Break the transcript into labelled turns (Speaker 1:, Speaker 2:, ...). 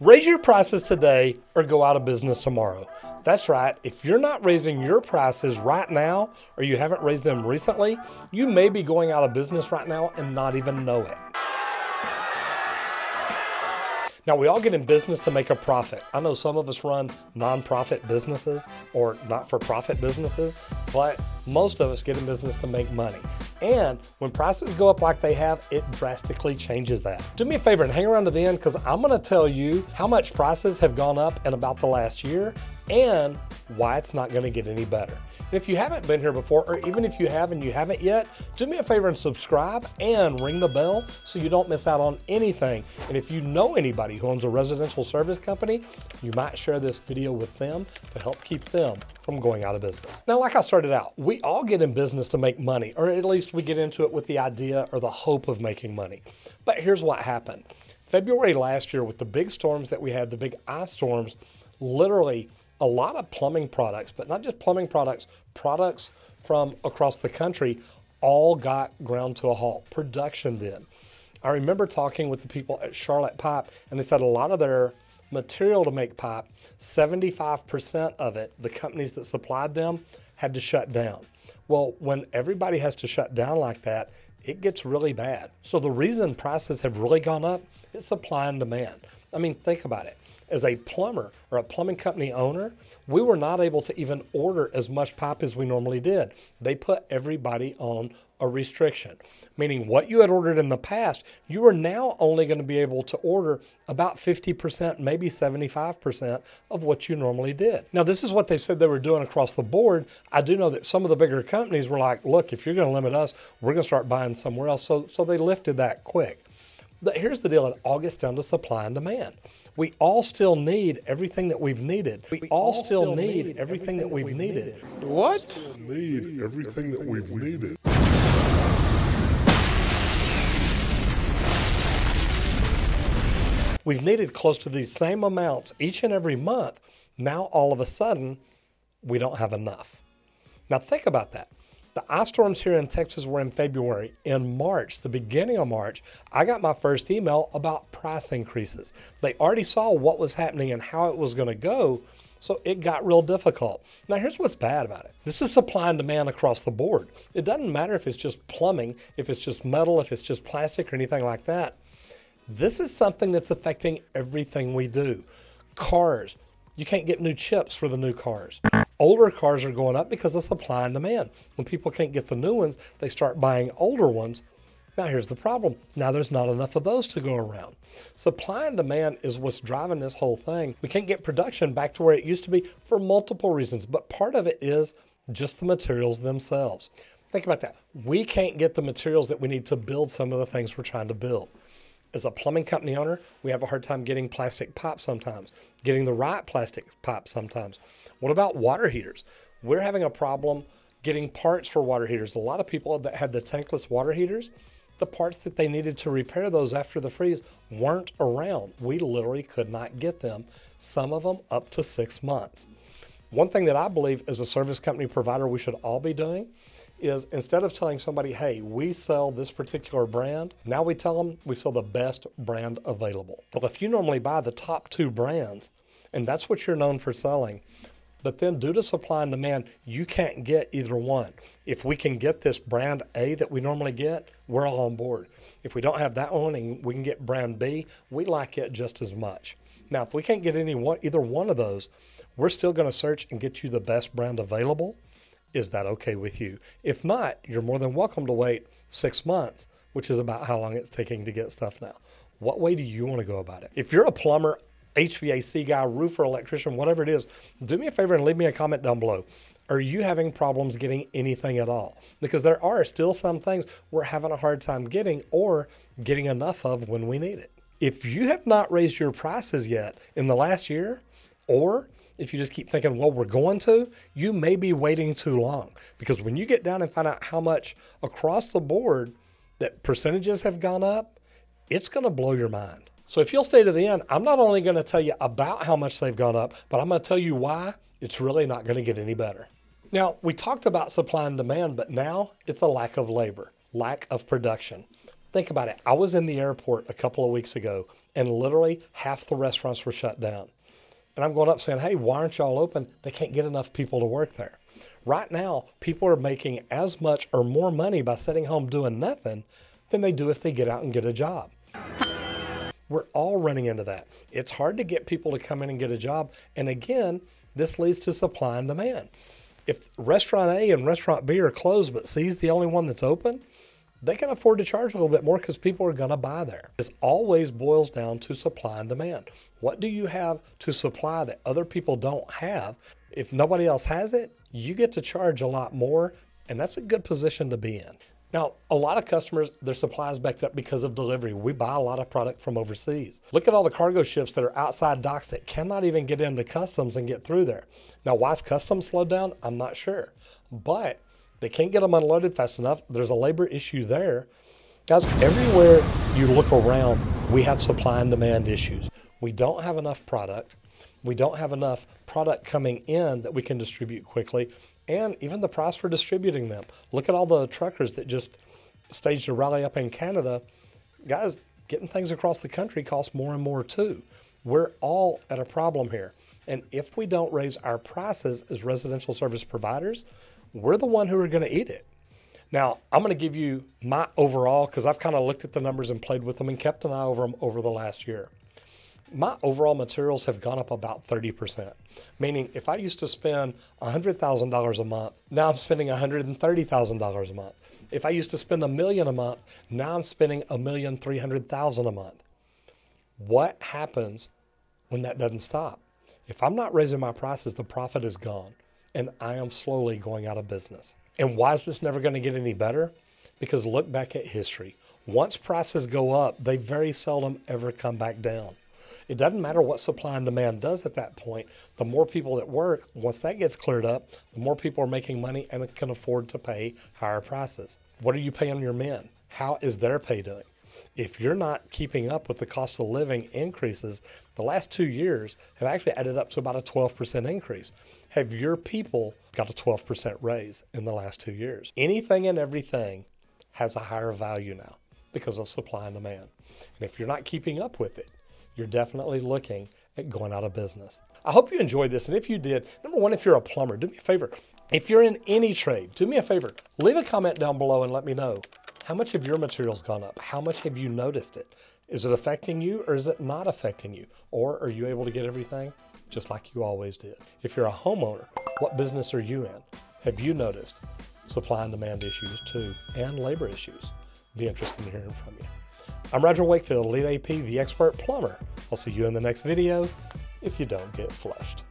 Speaker 1: Raise your prices today or go out of business tomorrow. That's right. If you're not raising your prices right now or you haven't raised them recently, you may be going out of business right now and not even know it. Now, we all get in business to make a profit. I know some of us run nonprofit businesses or not-for-profit businesses, but most of us get in business to make money. And when prices go up like they have, it drastically changes that. Do me a favor and hang around to the end, because I'm gonna tell you how much prices have gone up in about the last year and why it's not gonna get any better. And if you haven't been here before, or even if you have and you haven't yet, do me a favor and subscribe and ring the bell so you don't miss out on anything. And if you know anybody who owns a residential service company, you might share this video with them to help keep them from going out of business. Now, like I started out, we all get in business to make money, or at least we get into it with the idea or the hope of making money. But here's what happened. February last year, with the big storms that we had, the big ice storms, literally a lot of plumbing products, but not just plumbing products, products from across the country all got ground to a halt. Production did. I remember talking with the people at Charlotte Pipe, and they said a lot of their material to make pipe, 75% of it, the companies that supplied them had to shut down. Well, when everybody has to shut down like that, it gets really bad. So the reason prices have really gone up is supply and demand. I mean, think about it. As a plumber or a plumbing company owner, we were not able to even order as much pipe as we normally did. They put everybody on a restriction, meaning what you had ordered in the past, you are now only going to be able to order about 50%, maybe 75% of what you normally did. Now, this is what they said they were doing across the board. I do know that some of the bigger companies were like, look, if you're going to limit us, we're going to start buying somewhere else. So they lifted that quick. But here's the deal, it all gets down to supply and demand. We all still need everything that we've needed. We all still need everything that we've needed.
Speaker 2: What?
Speaker 3: Need everything that we've needed.
Speaker 1: We've needed close to these same amounts each and every month. Now, all of a sudden, we don't have enough. Now, think about that. The ice storms here in Texas were in February. In March, the beginning of March, I got my first email about price increases. They already saw what was happening and how it was going to go, so it got real difficult. Now, here's what's bad about it. This is supply and demand across the board. It doesn't matter if it's just plumbing, if it's just metal, if it's just plastic or anything like that. This is something that's affecting everything we do. Cars. You can't get new chips for the new cars. Older cars are going up because of supply and demand. When people can't get the new ones, they start buying older ones. Now here's the problem. Now there's not enough of those to go around. Supply and demand is what's driving this whole thing. We can't get production back to where it used to be for multiple reasons, but part of it is just the materials themselves. Think about that. We can't get the materials that we need to build some of the things we're trying to build. As a plumbing company owner, we have a hard time getting plastic pipe sometimes, getting the right plastic pipe sometimes. What about water heaters? We're having a problem getting parts for water heaters. A lot of people that had the tankless water heaters, the parts that they needed to repair those after the freeze weren't around. We literally could not get them, some of them up to 6 months. One thing that I believe as a service company provider we should all be doing is, instead of telling somebody, hey, we sell this particular brand, now we tell them we sell the best brand available. Well, if you normally buy the top 2 brands, and that's what you're known for selling, but then due to supply and demand, you can't get either one. If we can get this brand A that we normally get, we're all on board. If we don't have that one and we can get brand B, we like it just as much. Now, if we can't get either one of those, we're still going to search and get you the best brand available. Is that okay with you? If not, you're more than welcome to wait 6 months, which is about how long it's taking to get stuff now. What way do you want to go about it? If you're a plumber, HVAC guy, roofer, electrician, whatever it is, do me a favor and leave me a comment down below. Are you having problems getting anything at all? Because there are still some things we're having a hard time getting or getting enough of when we need it. If you have not raised your prices yet in the last year, or if you just keep thinking, well, we're going to, you may be waiting too long. Because when you get down and find out how much across the board that percentages have gone up, it's going to blow your mind. So if you'll stay to the end, I'm not only going to tell you about how much they've gone up, but I'm going to tell you why it's really not going to get any better. Now, we talked about supply and demand, but now it's a lack of labor, lack of production. Think about it. I was in the airport a couple of weeks ago and literally half the restaurants were shut down. And I'm going up saying, hey, why aren't y'all open? They can't get enough people to work there. Right now, people are making as much or more money by sitting home doing nothing than they do if they get out and get a job. We're all running into that. It's hard to get people to come in and get a job. And again, this leads to supply and demand. If restaurant A and restaurant B are closed, but C's the only one that's open, they can afford to charge a little bit more because people are going to buy there. This always boils down to supply and demand. What do you have to supply that other people don't have? If nobody else has it, you get to charge a lot more, and that's a good position to be in. Now, a lot of customers, their supply is backed up because of delivery. We buy a lot of product from overseas. Look at all the cargo ships that are outside docks that cannot even get into customs and get through there. Now, why is customs slowed down? I'm not sure. But they can't get them unloaded fast enough. There's a labor issue there. Guys, everywhere you look around, we have supply and demand issues. We don't have enough product. We don't have enough product coming in that we can distribute quickly. And even the price for distributing them. Look at all the truckers that just staged a rally up in Canada. Guys, getting things across the country costs more and more too. We're all at a problem here. And if we don't raise our prices as residential service providers, we're the one who are going to eat it. Now, I'm going to give you my overall, because I've kind of looked at the numbers and played with them and kept an eye over them over the last year. My overall materials have gone up about 30%, meaning if I used to spend $100,000 a month, now I'm spending $130,000 a month. If I used to spend $1 million a month, now I'm spending $1,300,000 a month. What happens when that doesn't stop? If I'm not raising my prices, the profit is gone, and I am slowly going out of business. And why is this never going to get any better? Because look back at history. Once prices go up, they very seldom ever come back down. It doesn't matter what supply and demand does at that point. The more people that work, once that gets cleared up, the more people are making money and can afford to pay higher prices. What are you paying your men? How is their pay doing? If you're not keeping up with the cost of living increases, the last 2 years have actually added up to about a 12% increase. Have your people got a 12% raise in the last 2 years? Anything and everything has a higher value now because of supply and demand. And if you're not keeping up with it, you're definitely looking at going out of business. I hope you enjoyed this. And if you did, number one, if you're a plumber, do me a favor. If you're in any trade, do me a favor. Leave a comment down below and let me know how much have your materials gone up? How much have you noticed it? Is it affecting you or is it not affecting you? Or are you able to get everything just like you always did? If you're a homeowner, what business are you in? Have you noticed supply and demand issues too, and labor issues? Be interested in hearing from you. I'm Roger Wakefield, Lead AP, the expert plumber. I'll see you in the next video if you don't get flushed.